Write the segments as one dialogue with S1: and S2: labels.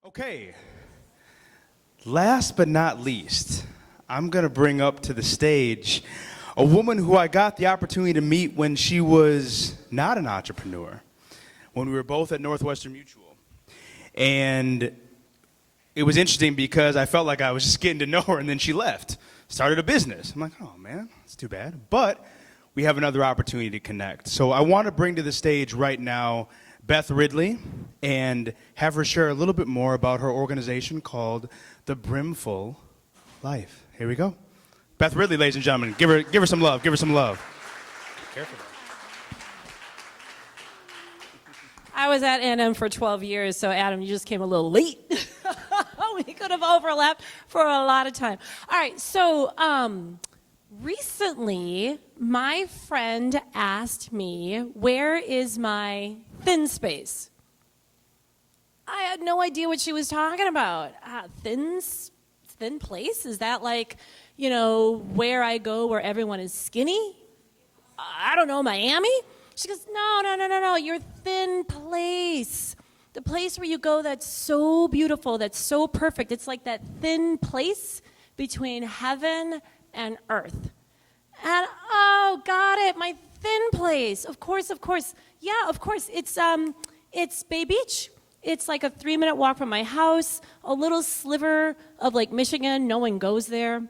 S1: Okay, last but not least, I'm going to bring up to the stage a woman who I got the opportunity to meet when she was not an entrepreneur, when we were both at Northwestern Mutual. And it was interesting because I felt like I was just getting to know her, and then she left, started a business. I'm like, oh man, that's too bad. But we have another opportunity to connect. So I want to bring to the stage right now Beth Ridley and have her share a little bit more about her organization called the Brimful Life. Here we go. Beth Ridley, ladies and gentlemen. Give her some love. Give her some love. Careful.
S2: I was at NM for 12 years, so Adam, you just came a little late. We could have overlapped for a lot of time. All right, so recently, my friend asked me, where is my thin space? I had no idea what she was talking about. Thin place? Is that like, where I go where everyone is skinny? I don't know, Miami? She goes, no, your thin place. The place where you go that's so beautiful, that's so perfect. It's like that thin place between heaven and earth. And got it, my thin place. Of course. Yeah, of course. It's Bay Beach. It's like a 3-minute walk from my house, a little sliver of Lake Michigan. No one goes there.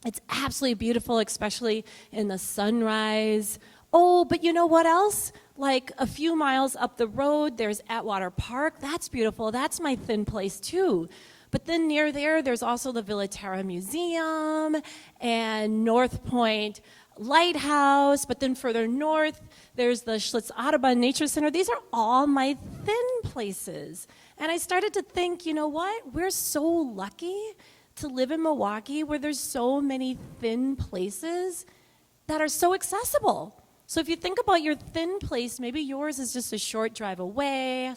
S2: It's absolutely beautiful, especially in the sunrise. Oh, but you know what else? Like a few miles up the road, there's Atwater Park. That's beautiful. That's my thin place too. But then near there's also the Villa Terra Museum and North Point Lighthouse. But then further north, there's the Schlitz Audubon Nature Center. These are all my thin places. And I started to think, you know what? We're so lucky to live in Milwaukee where there's so many thin places that are so accessible. So if you think about your thin place, maybe yours is just a short drive away,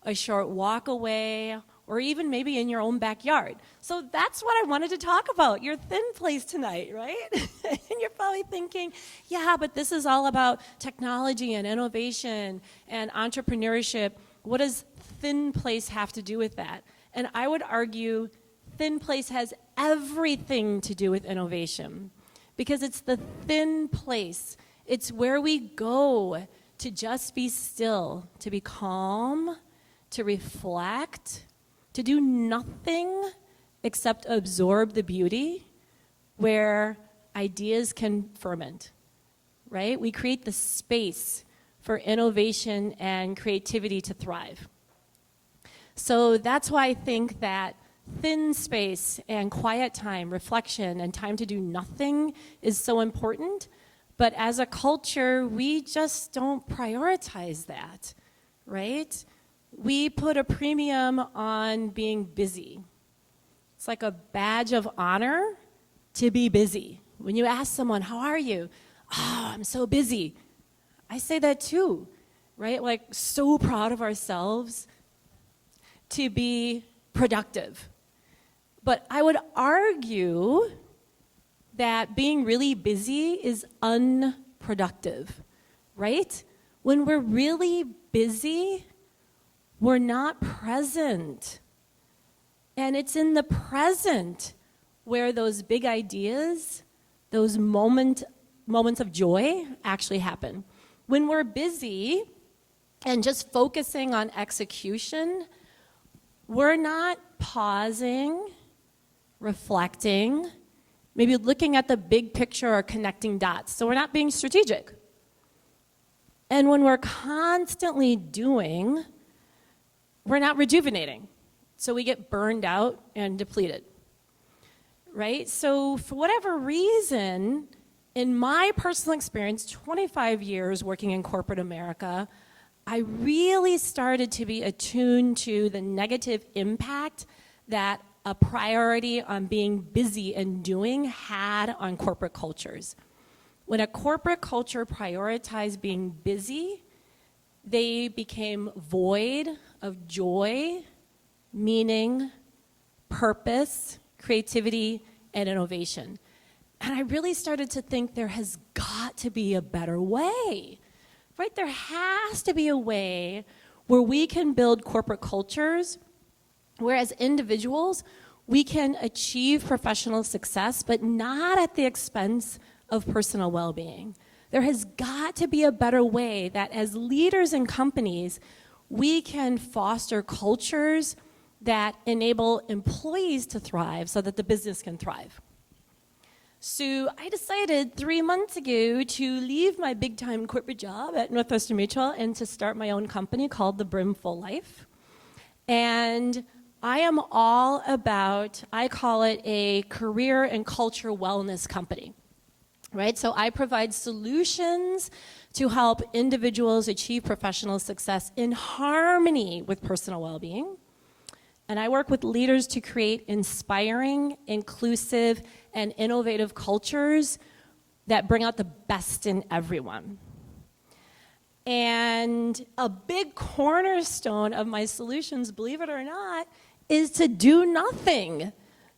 S2: a short walk away, or even maybe in your own backyard. So that's what I wanted to talk about, your thin place tonight, right? And you're probably thinking, yeah, but this is all about technology and innovation and entrepreneurship. What does thin place have to do with that? And I would argue thin place has everything to do with innovation because it's the thin place. It's where we go to just be still, to be calm, to reflect, to do nothing except absorb the beauty, where ideas can ferment, right? We create the space for innovation and creativity to thrive. So that's why I think that thin space and quiet time, reflection, and time to do nothing is so important. But as a culture, we just don't prioritize that, right? We put a premium on being busy. It's like a badge of honor to be busy. When you ask someone, how are you? Oh, I'm so busy. I say that too, right? Like so proud of ourselves to be productive. But I would argue that being really busy is unproductive, right? When we're really busy, we're not present. And it's in the present where those big ideas, those moments of joy actually happen. When we're busy and just focusing on execution, we're not pausing, reflecting, maybe looking at the big picture or connecting dots. So we're not being strategic. And when we're constantly doing, we're not rejuvenating. So we get burned out and depleted, right? So for whatever reason, in my personal experience, 25 years working in corporate America, I really started to be attuned to the negative impact that a priority on being busy and doing had on corporate cultures. When a corporate culture prioritized being busy, they became void of joy, meaning, purpose, creativity, and innovation. And I really started to think there has got to be a better way, right? There has to be a way where we can build corporate cultures Whereas individuals, we can achieve professional success, but not at the expense of personal well-being. There has got to be a better way that as leaders in companies, we can foster cultures that enable employees to thrive so that the business can thrive. So I decided 3 months ago to leave my big-time corporate job at Northwestern Mutual and to start my own company called the Brimful Life. And I am all about, I call it a career and culture wellness company, right? So I provide solutions to help individuals achieve professional success in harmony with personal well-being. And I work with leaders to create inspiring, inclusive, and innovative cultures that bring out the best in everyone. And a big cornerstone of my solutions, believe it or not, is to do nothing,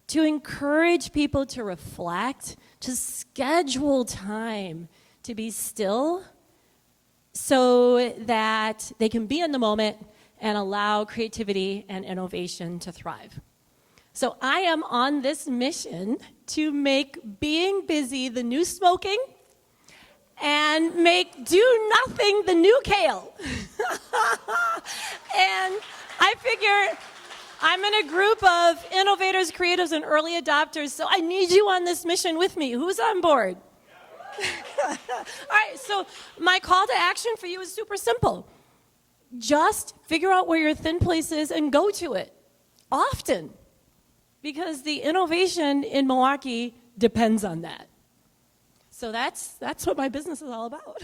S2: to encourage people to reflect, to schedule time to be still so that they can be in the moment and allow creativity and innovation to thrive. So I am on this mission to make being busy the new smoking and make do nothing the new Kale. And I figure I'm in a group of innovators, creatives, and early adopters, so I need you on this mission with me. Who's on board? All right, so my call to action for you is super simple. Just figure out where your thin place is and go to it often, because the innovation in Milwaukee depends on that. So that's what my business is all about.